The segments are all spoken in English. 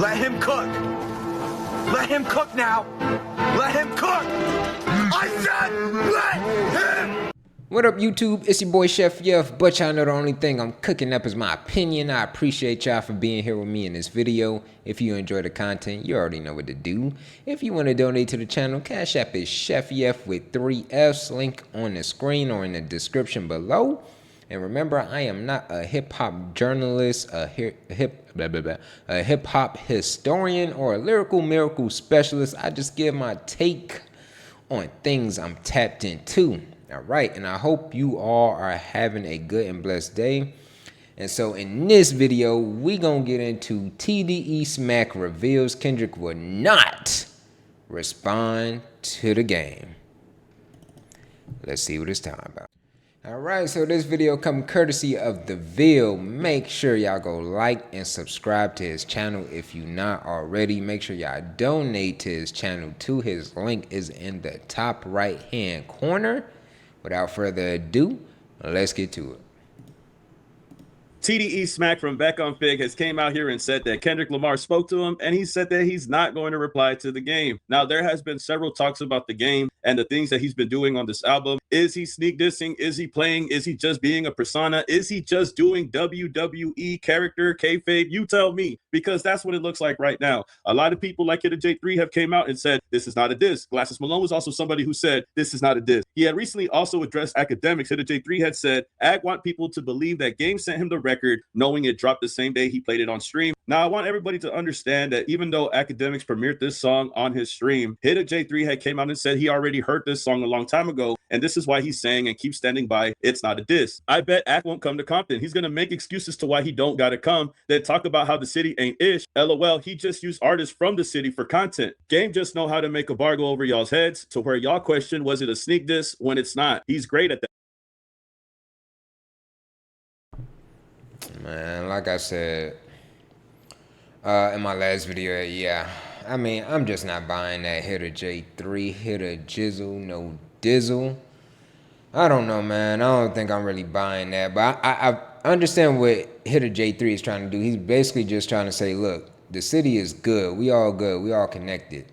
Let him cook. Let him cook now. Let him cook. I said let him. What up, YouTube? It's your boy Chef Yef, but y'all know the only thing I'm cooking up is my opinion. I appreciate y'all for being here with me in this video. If you enjoy the content, you already know what to do. If you want to donate to the channel, Cash App is Chef Yef with 3 F's. Link on the screen or in the description below. And remember, I am not a hip-hop journalist, a hip-hop historian, or a lyrical miracle specialist. I just give my take on things I'm tapped into. All right, and I hope you all are having a good and blessed day. And so in this video, we gonna get into TDE Smack reveals Kendrick will not respond to the game. Let's see what it's talking about. All right, so this video come courtesy of The Ville. Make sure y'all go like and subscribe to his channel if you not already. Make sure y'all donate to his channel too. His link is in the top right hand corner. Without further ado, let's get to it. TDE Smack from Back on Fig has came out here and said that Kendrick Lamar spoke to him, and he said that he's not going to reply to the game. Now, there has been several talks about the game and the things that he's been doing on this album. Is he sneak dissing? Is he playing? Is he just being a persona? Is he just doing WWE character kayfabe? You tell me, because that's what it looks like right now. A lot of people like Hidda J3 have came out and said, this is not a diss. Glasses Malone was also somebody who said, this is not a diss. He had recently also addressed academics. Hidda J3 had said, Ag want people to believe that Game sent him the record knowing it dropped the same day he played it on stream. Now, I want everybody to understand that even though academics premiered this song on his stream, Hidda J3 had came out and said he already heard this song a long time ago, and this is why he's saying and keeps standing by, it's not a diss. I bet Ak won't come to Compton. He's gonna make excuses to why he don't gotta come, then talk about how the city ain't ish. LOL, he just used artists from the city for content. Game just know how to make a bar go over y'all's heads to where y'all question, was it a sneak diss when it's not? He's great at that. Man, like I said in my last video, yeah, I mean, I'm just not buying that Hidda J3, Hidda Jizzle, no dizzle. I don't know, man. I don't think I'm really buying that, but I understand what Hidda J3 is trying to do. He's basically just trying to say, look, the city is good. We all good. We all connected.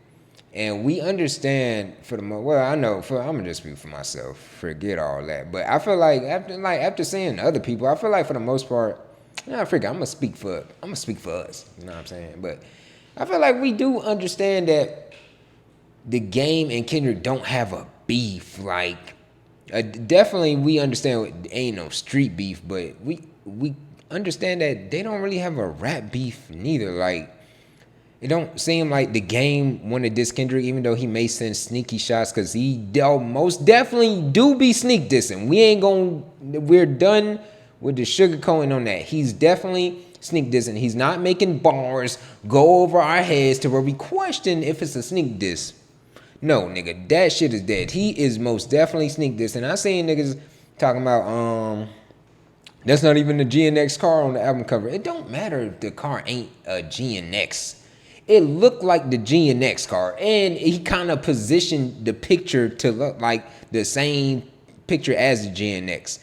And we understand for the most, well, I know, I'm gonna just speak for myself. Forget all that. But I feel like after seeing other people, I feel like for the most part, nah, I'm gonna speak for us. You know what I'm saying? But I feel like we do understand that the game and Kendrick don't have a beef. Like, definitely we understand ain't no street beef, but we understand that they don't really have a rap beef neither. Like, it don't seem like the game wanted this Kendrick, even though he may send sneaky shots, because he most definitely do be sneak dissing. We're done with the sugarcoating on that. He's definitely sneak dissing. He's not making bars go over our heads to where we question if it's a sneak diss. No, nigga, that shit is dead. He is most definitely sneak dissing. I seen niggas talking about, that's not even the GNX car on the album cover. It don't matter if the car ain't a GNX. It looked like the GNX car, and he kind of positioned the picture to look like the same picture as the GNX.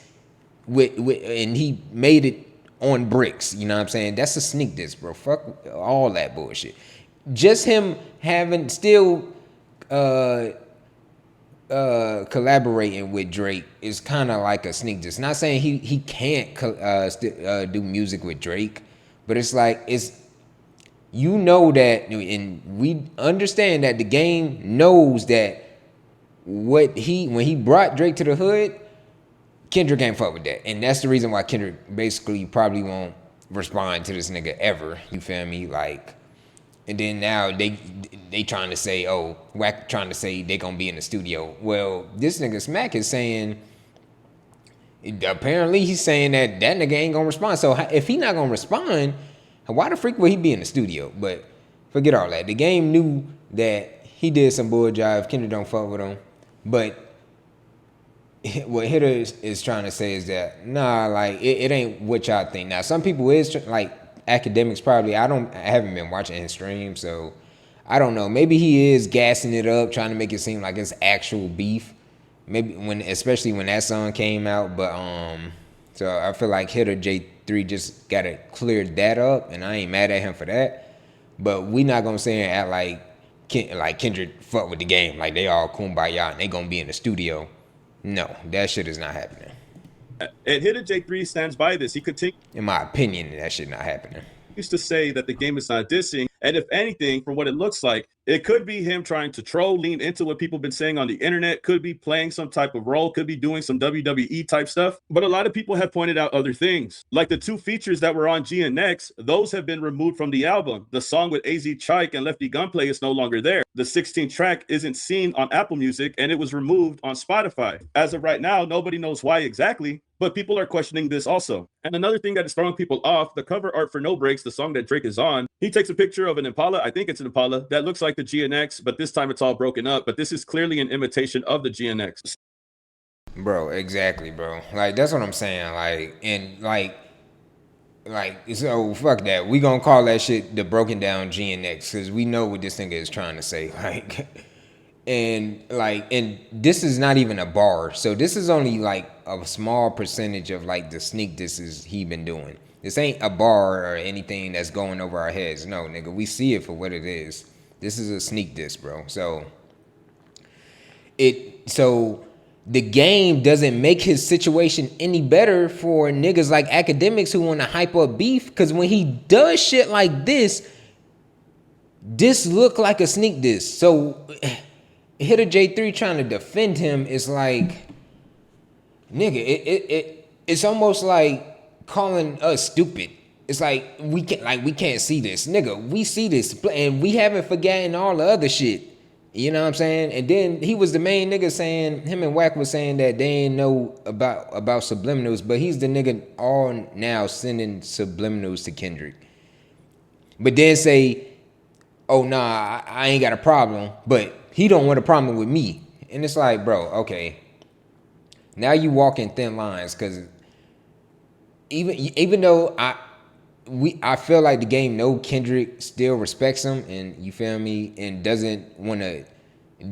And he made it on bricks, you know what I'm saying? That's a sneak diss, bro. Fuck all that bullshit. Just him having still collaborating with Drake is kind of like a sneak diss. Not saying he can't do music with Drake, but it's like, you know that, and we understand that the game knows that when he brought Drake to the hood, Kendrick ain't fuck with that. And that's the reason why Kendrick basically probably won't respond to this nigga ever. You feel me? Like, and then now they trying to say, oh, Wack trying to say they gonna be in the studio. Well, this nigga Smack is saying, apparently he's saying that nigga ain't gonna respond. So if he not gonna respond, why the freak would he be in the studio? But forget all that. The game knew that he did some bull jive. Kendrick don't fuck with him. But what Hidda is trying to say is that, nah, like, it ain't what y'all think. Now, some people is, like, academics probably, I haven't been watching his stream, so I don't know. Maybe he is gassing it up, trying to make it seem like it's actual beef. Maybe especially when that song came out. But, so I feel like Hidda J3 just gotta clear that up, and I ain't mad at him for that. But we not gonna say and act like Kendrick fuck with the game, like they all kumbaya and they gonna be in the studio. No, that shit is not happening. And Hidden J3 stands by this. He continues In my opinion, that shit not happening. to say that the game is not dissing. And if anything, from what it looks like, it could be him trying to troll, lean into what people have been saying on the internet, could be playing some type of role, could be doing some WWE type stuff. But a lot of people have pointed out other things. Like the 2 features that were on GNX, those have been removed from the album. The song with AZ Chike and Lefty Gunplay is no longer there. The 16th track isn't seen on Apple Music and it was removed on Spotify. As of right now, nobody knows why exactly, but people are questioning this also. And another thing that is throwing people off, the cover art for No Breaks, the song that Drake is on, he takes a picture of an Impala, I think it's an Impala, that looks like the GNX, but this time it's all broken up. But this is clearly an imitation of the GNX. Bro, exactly, bro. Like, that's what I'm saying. So fuck that. We gonna call that shit the broken down GNX, because we know what this nigga is trying to say. And this is not even a bar. So this is only like a small percentage of like the sneak disses he been doing. This ain't a bar or anything that's going over our heads. No, nigga, we see it for what it is. This is a sneak diss, bro. So the game doesn't make his situation any better for niggas like academics who want to hype up beef. Because when he does shit like this look like a sneak diss. So Hitter J3 trying to defend him is like, nigga, it's almost like calling us stupid. It's like we can't see this, nigga. We see this, and we haven't forgotten all the other shit. You know what I'm saying? And then he was the main nigga saying, him and Wack was saying that they ain't know about subliminals, but he's the nigga all now sending subliminals to Kendrick. But then say, oh nah, I ain't got a problem, but he don't want a problem with me. And it's like, bro, okay. Now you walking thin lines, because even though I feel like the game know Kendrick still respects him, and you feel me, and doesn't want to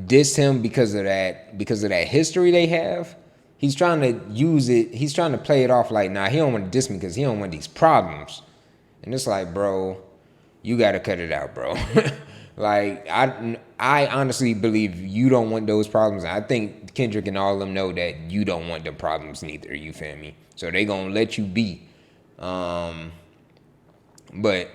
diss him because of that history they have. He's trying to use it. He's trying to play it off like, nah, he don't want to diss me because he don't want these problems. And it's like, bro, you got to cut it out, bro. Like, I honestly believe you don't want those problems. I think Kendrick and all of them know that you don't want the problems neither. You feel me? So they gonna let you be. But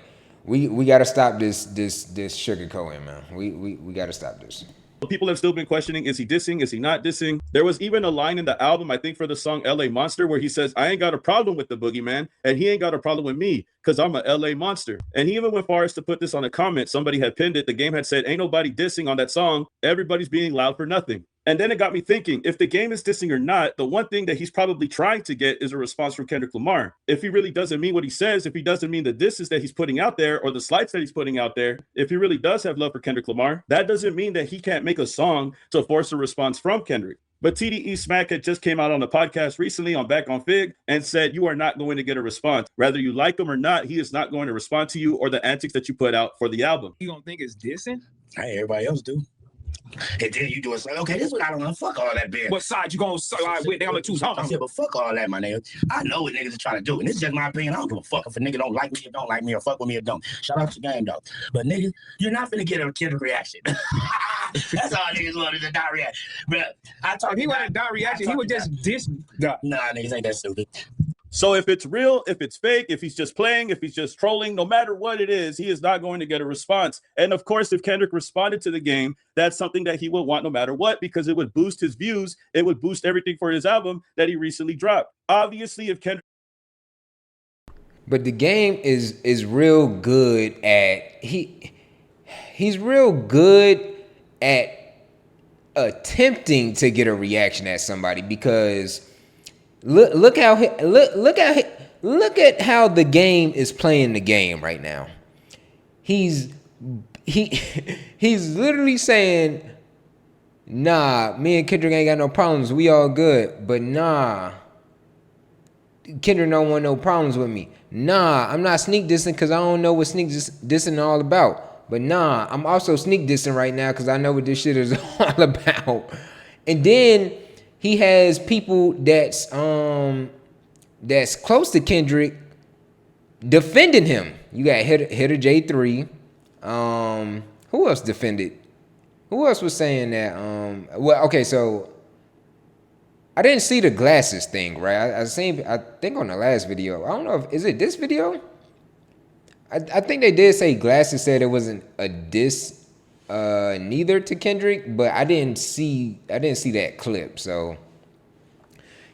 we gotta stop this sugarcoating, man. We gotta stop this. People have still been questioning, is he dissing? Is he not dissing? There was even a line in the album, I think for the song LA Monster, where he says, I ain't got a problem with the boogeyman, and he ain't got a problem with me, because I'm a LA monster. And he even went far as to put this on a comment. Somebody had pinned it. The game had said, ain't nobody dissing on that song. Everybody's being loud for nothing. And then it got me thinking, if the game is dissing or not, the one thing that he's probably trying to get is a response from Kendrick Lamar. If he really doesn't mean what he says, if he doesn't mean the disses that he's putting out there or the slights that he's putting out there, if he really does have love for Kendrick Lamar, that doesn't mean that he can't make a song to force a response from Kendrick. But TDE Smack had just came out on the podcast recently on Back on Fig and said, you are not going to get a response. Whether you like him or not, he is not going to respond to you or the antics that you put out for the album. You don't think it's dissing? Hey, everybody else do. And then you do it like, okay, this is what I don't want. Fuck all that, bitch. What side you gonna side with? They gonna choose home. I said, but fuck all that, my nigga. I know what niggas are trying to do, and this is just my opinion. I don't give a fuck if a nigga don't like me or don't like me or fuck with me or don't. Shout out to Game Dog. But nigga, you're not finna get a Kendrick reaction. That's all niggas want is a dot reaction. But I talk. If he wanted a dot reaction, he would just diss. Nah, niggas ain't that stupid. So if it's real, if it's fake, if he's just playing, if he's just trolling, no matter what it is, he is not going to get a response. And of course, if Kendrick responded to the game, that's something that he would want no matter what, because it would boost his views. It would boost everything for his album that he recently dropped. Obviously, if Kendrick... But the game is real good at... He's real good at attempting to get a reaction at somebody, because... Look at how the game is playing the game right now. He's literally saying, nah, me and Kendrick ain't got no problems. We all good. But nah, Kendrick don't want no problems with me. Nah, I'm not sneak dissing because I don't know what sneak dissing all about. But nah, I'm also sneak dissing right now because I know what this shit is all about. And then he has people that's close to Kendrick defending him. You got Hitter J3, Who else defended? Who else was saying that? Well, okay, so I didn't see the glasses thing, right? I seen, I think on the last video. I don't know if is it this video. I think they did say glasses said it wasn't a diss, neither to Kendrick, but I didn't see that clip. So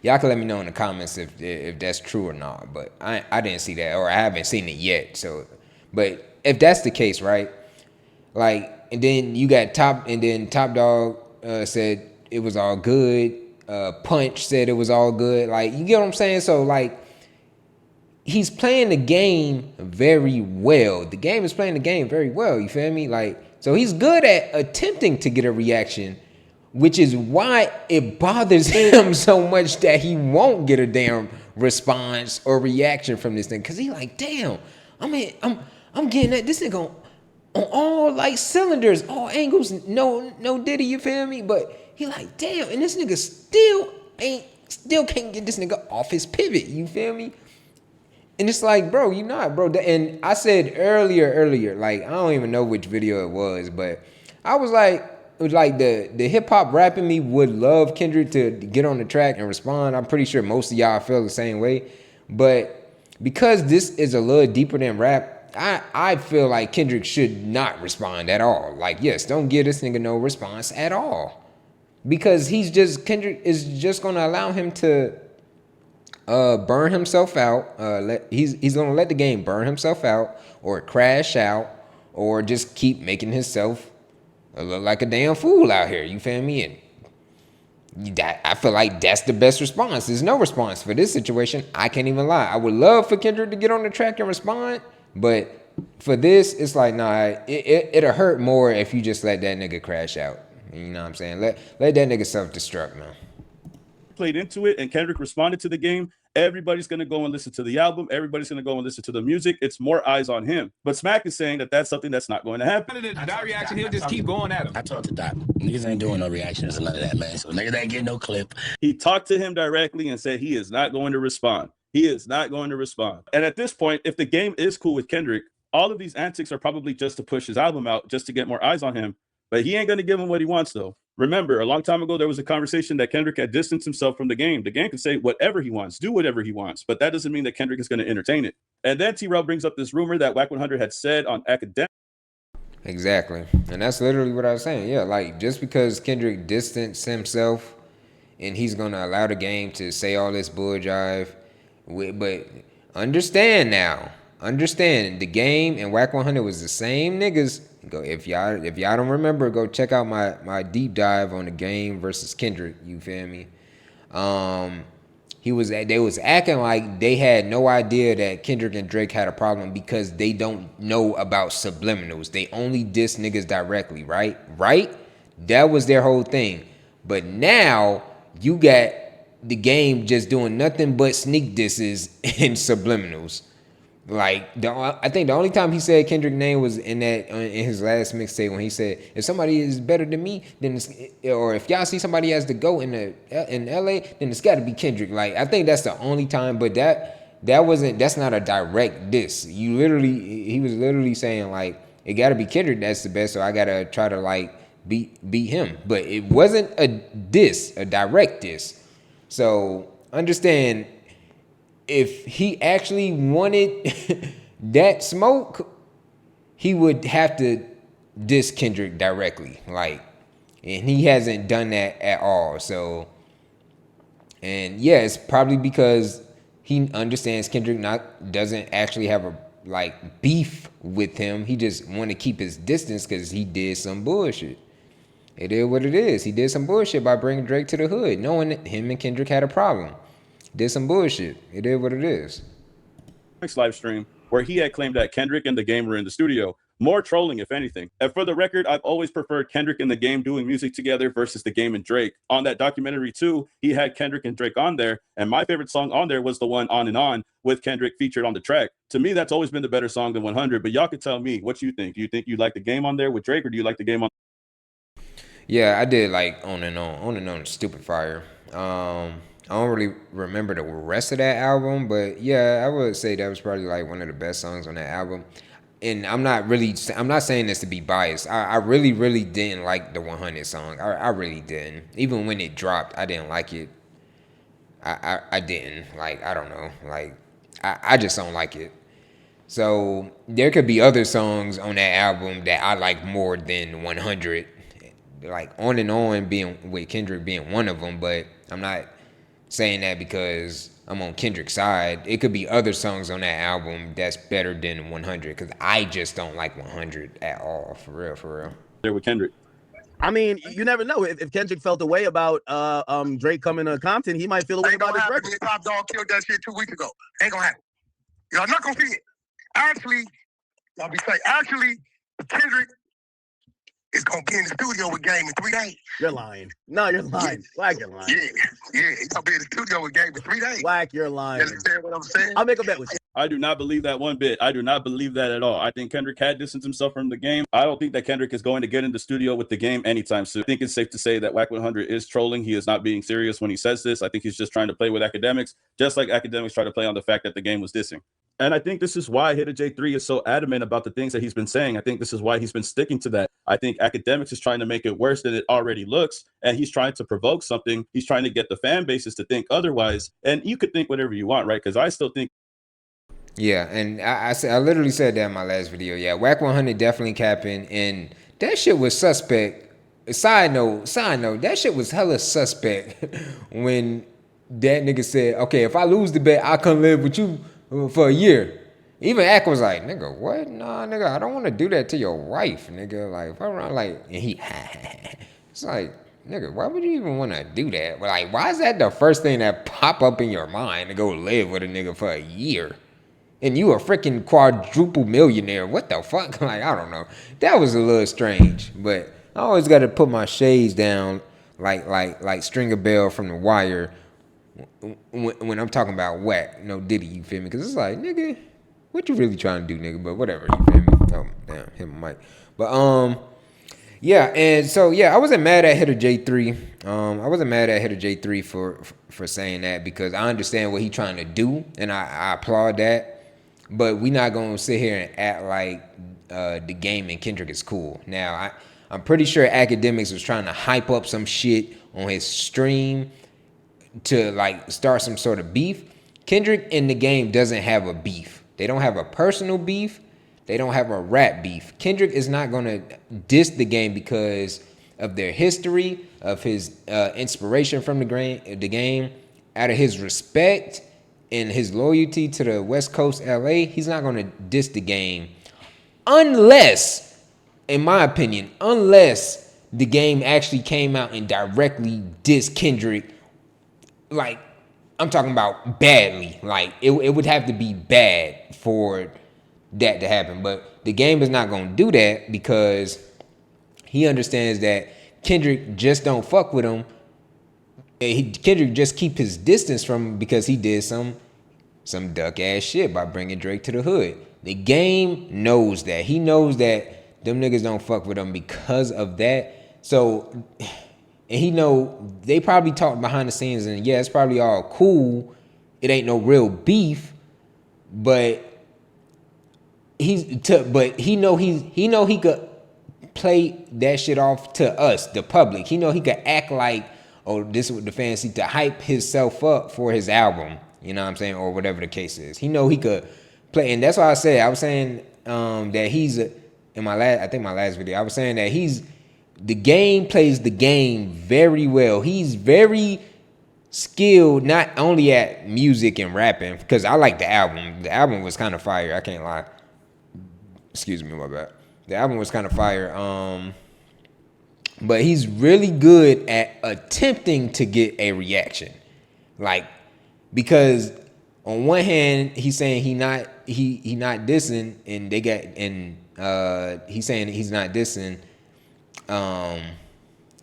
y'all can let me know in the comments if that's true or not. But I didn't see that, or I haven't seen it yet. So, but if that's the case, right? Like, and then you got Top Dog said it was all good. Punch said it was all good. Like, you get what I'm saying? So like, he's playing the game very well. The game is playing the game very well. You feel me? Like, so he's good at attempting to get a reaction, which is why it bothers him so much that he won't get a damn response or reaction from this thing. Cause he like, damn, I'm getting that this nigga on all like cylinders, all angles, no Diddy, you feel me? But he like, damn, and this nigga still can't get this nigga off his pivot, you feel me? And it's like, bro, you not, bro. And I said earlier, like, I don't even know which video it was, but I was like, it was like the hip hop rapping me would love Kendrick to get on the track and respond. I'm pretty sure most of y'all feel the same way. But because this is a little deeper than rap, I feel like Kendrick should not respond at all. Like, yes, don't give this nigga no response at all. Because Kendrick is just gonna allow him to burn himself out. He's gonna let the game burn himself out, or crash out, or just keep making himself look like a damn fool out here. You feel me? And I feel like that's the best response. There's no response for this situation. I can't even lie. I would love for Kendrick to get on the track and respond, but for this, it's like, nah, it'll hurt more if you just let that nigga crash out. You know what I'm saying? Let that nigga self-destruct, man. Played into it and Kendrick responded to the game, everybody's going to go and listen to the album. Everybody's going to go and listen to the music. It's more eyes on him. But Smack is saying that that's something that's not going to happen. That reaction, he'll just keep going at him. I talked to Doc. Niggas ain't doing no reactions and none of that, man. So niggas ain't getting no clip. He talked to him directly and said he is not going to respond. He is not going to respond. And at this point, if the game is cool with Kendrick, all of these antics are probably just to push his album out, just to get more eyes on him. But he ain't going to give him what he wants, though. Remember, a long time ago, there was a conversation that Kendrick had distanced himself from the game. The game can say whatever he wants, do whatever he wants, but that doesn't mean that Kendrick is going to entertain it. And then T-Rail brings up this rumor that Wack 100 had said on Academic. Exactly. And that's literally what I was saying. Yeah, like, just because Kendrick distanced himself and he's going to allow the game to say all this bull jive, but understand now. Understand, the game and Wack 100 was the same niggas. Go if y'all don't remember, go check out my deep dive on the game versus Kendrick. You feel me? They was acting like they had no idea that Kendrick and Drake had a problem because they don't know about subliminals. They only diss niggas directly, right? Right? That was their whole thing. But now you got the game just doing nothing but sneak disses and subliminals. Like, I think the only time he said Kendrick's name was in his last mixtape when he said, if somebody is better than me, then or if y'all see somebody has to go in LA, then it's got to be Kendrick. Like, I think that's the only time, but that's not a direct diss. He was literally saying, like, it got to be Kendrick that's the best, so I got to try to, like, beat him. But it wasn't a diss, a direct diss. So understand, if he actually wanted that smoke, he would have to diss Kendrick directly. Like, and he hasn't done that at all. So, and yeah, it's probably because he understands Kendrick doesn't actually have a like beef with him. He just want to keep his distance because he did some bullshit. It is what it is. He did some bullshit by bringing Drake to the hood, knowing that him and Kendrick had a problem. Did some bullshit. It is what it is. Live stream where he had claimed that Kendrick and the game were in the studio. More trolling, if anything. And for the record, I've always preferred Kendrick and the game doing music together versus the game and Drake. On that documentary too, he had Kendrick and Drake on there, and my favorite song on there was the one On and On with Kendrick featured on the track. To me, that's always been the better song than 100, but y'all can tell me what you think. Do you think you like the game on there with Drake, or do you like the game on? Yeah, I did like On and On, Stupid Fire. I don't really remember the rest of that album, but yeah, I would say that was probably like one of the best songs on that album. and I'm not saying this to be biased. I really didn't like the 100 song. I really didn't. Even when it dropped, I didn't like it. I didn't. Like, I don't know. Like, I just don't like it. So there could be other songs on that album that I like more than 100. Like On and On being with Kendrick being one of them, but I'm not saying that because I'm on Kendrick's side. It could be other songs on that album that's better than 100 because I just don't like 100 at all. For real. There with Kendrick. I mean, you never know. If Kendrick felt a way about Drake coming to Compton, he might feel a way about his record. Top Dog killed that shit 2 weeks ago. Ain't gonna happen. Y'all not gonna see it. Actually, y'all be saying, Kendrick is gonna be in the studio with Game in 3 days. You're lying. No, you're lying. Whack, you're lying. Yeah, he's gonna be in the studio with Game in 3 days. Whack, you're lying. You understand what I'm saying? I'll make a bet with you. I do not believe that one bit. I do not believe that at all. I think Kendrick had distanced himself from the game. I don't think that Kendrick is going to get in the studio with the game anytime soon. I think it's safe to say that Wack 100 is trolling. He is not being serious when he says this. I think he's just trying to play with academics, just like academics try to play on the fact that the game was dissing. And I think this is why Hitter J3 is so adamant about the things that he's been saying. I think this is why he's been sticking to that. I think academics is trying to make it worse than it already looks. And he's trying to provoke something. He's trying to get the fan bases to think otherwise. And you could think whatever you want, right? Because I still think. Yeah, and I literally said that in my last video. Yeah, Wack 100 definitely capping. And that shit was suspect. Side note, that shit was hella suspect when that nigga said, okay, if I lose the bet, I come live with you for a year. Even Ack was like, nigga, what? Nah, nigga, I don't want to do that to your wife, nigga. Like, if I run like, and he, it's like, nigga, why would you even want to do that? But like, why is that the first thing that pop up in your mind to go live with a nigga for a year? And you a freaking quadruple millionaire. What the fuck? Like, I don't know. That was a little strange. But I always got to put my shades down like Stringer Bell from The Wire when I'm talking about Wack, no Diddy, you feel me? Because it's like, nigga, what you really trying to do, nigga? But whatever, you feel me? Oh, damn, hit my mic. But, yeah, and so, yeah, I wasn't mad at Hitter J3. I wasn't mad at Hitter J3 for saying that because I understand what he's trying to do, and I applaud that. But we not going to sit here and act like the game and Kendrick is cool. Now, I'm pretty sure academics was trying to hype up some shit on his stream to like start some sort of beef. Kendrick in the game doesn't have a beef. They don't have a personal beef. They don't have a rap beef. Kendrick is not going to diss the game because of their history, of his inspiration from the game, out of his respect and his loyalty to the West Coast LA. He's not going to diss the game unless, in my opinion, unless the game actually came out and directly dissed Kendrick. Like, I'm talking about badly. Like, it would have to be bad for that to happen. But the game is not going to do that because he understands that Kendrick just don't fuck with him. Kendrick just keep his distance from him because he did some duck ass shit by bringing Drake to the hood. The game knows that. He knows that them niggas don't fuck with him because of that. So, and he know they probably talk behind the scenes, and yeah, it's probably all cool. It ain't no real beef, but he know he could play that shit off to us, the public. He know he could act like, oh, this is what the fans see, to hype himself up for his album. You know what I'm saying, or whatever the case is. He know he could play, and that's why I said I was saying that he's in my last video. I was saying that the game plays the game very well. He's very skilled, not only at music and rapping, because I like the album. The album was kind of fire. I can't lie. Excuse me, my bad. The album was kind of fire. But he's really good at attempting to get a reaction. Like, because on one hand, he's saying he not dissing, and he's saying he's not dissing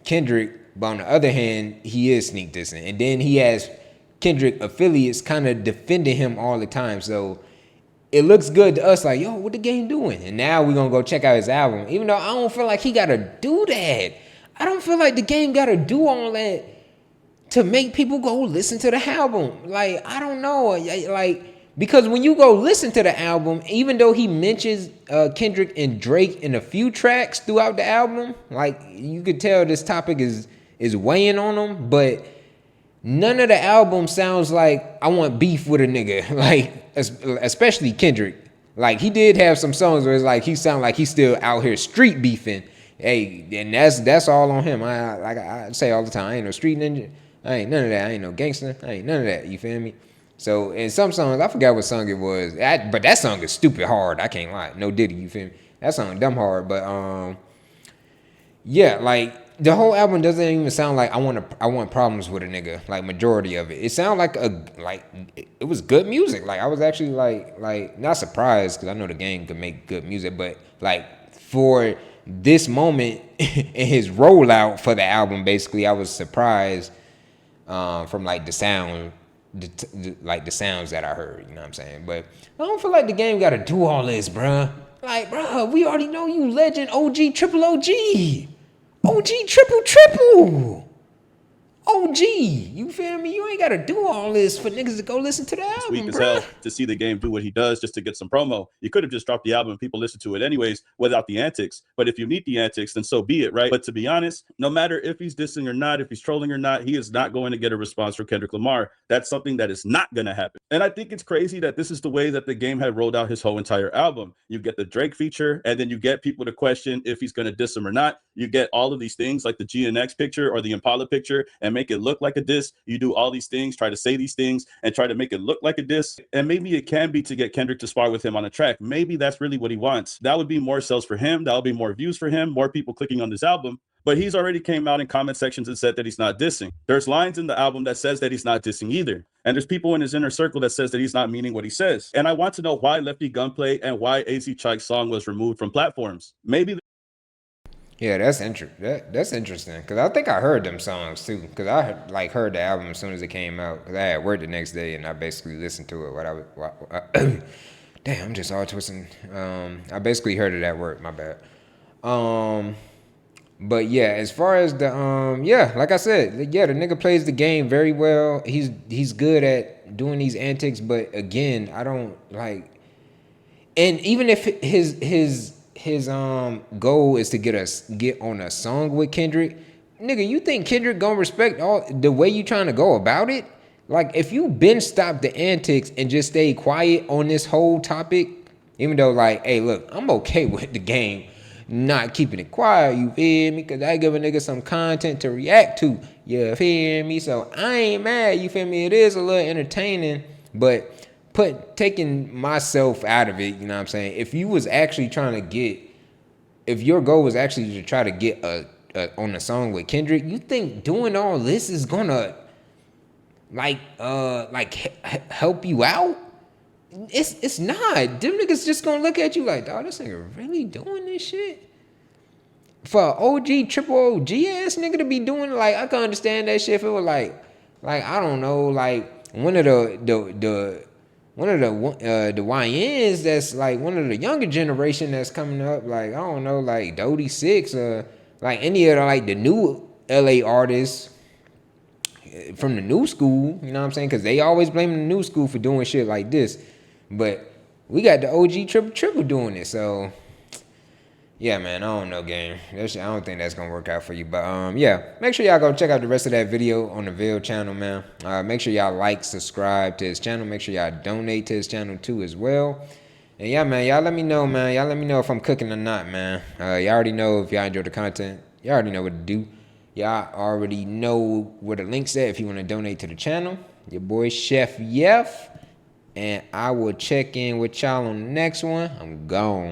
Kendrick, but on the other hand, he is sneak dissing. And then he has Kendrick affiliates kind of defending him all the time. So it looks good to us, like, yo, what the game doing? And now we're going to go check out his album. Even though I don't feel like he got to do that. I don't feel like the game got to do all that to make people go listen to the album. Like, I don't know. Like, Because when you go listen to the album, even though he mentions Kendrick and Drake in a few tracks throughout the album, like you could tell this topic is weighing on him, but none of the album sounds like I want beef with a nigga. Like especially Kendrick. Like he did have some songs where it's like he sound like he's still out here street beefing. Hey, and that's all on him. I say all the time, I ain't no street ninja. I ain't none of that. I ain't no gangster. I ain't none of that. You feel me? So in some songs, I forgot what song it was. But that song is stupid hard. I can't lie. No Diddy, you feel me? That song dumb hard. But yeah, like the whole album doesn't even sound like I want problems with a nigga. Like majority of it, it sounded like it was good music. Like I was actually like not surprised because I know the game could make good music, but like for this moment in his rollout for the album, basically I was surprised from like the sound. Like the sounds that I heard, you know what I'm saying? But I don't feel like the game gotta do all this, bruh. Like, bruh, we already know you legend OG triple OG. OG triple. OG. You feel me? You ain't gotta do all this for niggas to go listen to the album, Weak as bruh. hell to see the game do what he does just to get some promo. You could have just dropped the album and people listen to it anyways without the antics. But if you need the antics, then so be it, right? But to be honest, no matter if he's dissing or not, if he's trolling or not, he is not going to get a response from Kendrick Lamar. That's something that is not going to happen. And I think it's crazy that this is the way that the game had rolled out his whole entire album. You get the Drake feature, and then you get people to question if he's going to diss him or not. You get all of these things like the GNX picture or the Impala picture and make it look like a diss. You do all these things, try to say these things and try to make it look like a diss. And maybe it can be to get Kendrick to spar with him on a track. Maybe that's really what he wants. That would be more sales for him. That would be more views for him, more people clicking on this album. But he's already came out in comment sections and said that he's not dissing. There's lines in the album that says that he's not dissing either. And there's people in his inner circle that says that he's not meaning what he says. And I want to know why Lefty Gunplay and why AZ Chike's song was removed from platforms. Maybe Yeah, that's interesting because I think I heard them songs too because I like heard the album as soon as it came out because I had work the next day and I basically listened to it. Damn, I'm just all twisting. I basically heard it at work. My bad. But yeah, as far as the yeah, like I said, yeah, the nigga plays the game very well. He's good at doing these antics, but again, I don't like. And even if his goal is to get on a song with Kendrick, nigga, you think Kendrick gonna respect all the way you trying to go about it? Like if you been stopped the antics and just stay quiet on this whole topic, even though like, hey, look, I'm okay with the game not keeping it quiet, you feel me? Cause I give a nigga some content to react to, you feel me? So I ain't mad, you feel me? It is a little entertaining, but taking myself out of it, you know what I'm saying? If you was actually trying to get, if your goal was actually to try to get on a song with Kendrick, you think doing all this is gonna help you out? It's not. Them niggas just gonna look at you like, dog, this nigga really doing this shit? For an OG, triple OG ass nigga to be doing it, like, I can understand that shit if it was like I don't know, like one of the YNs that's like one of the younger generation that's coming up, like I don't know, like Dodie Six or like any of the like the new LA artists from the new school, you know what I'm saying? Because they always blaming the new school for doing shit like this, but we got the OG triple doing it, so. Yeah, man, I don't know, gang. I don't think that's gonna work out for you. But yeah, make sure y'all go check out the rest of that video on the Ville channel, man. Make sure y'all like, subscribe to his channel. Make sure y'all donate to his channel too as well. And yeah, man, y'all let me know, man. Y'all let me know if I'm cooking or not, man. Y'all already know if y'all enjoy the content. Y'all already know what to do. Y'all already know where the link's at if you want to donate to the channel. Your boy Chef Yef. And I will check in with y'all on the next one. I'm gone.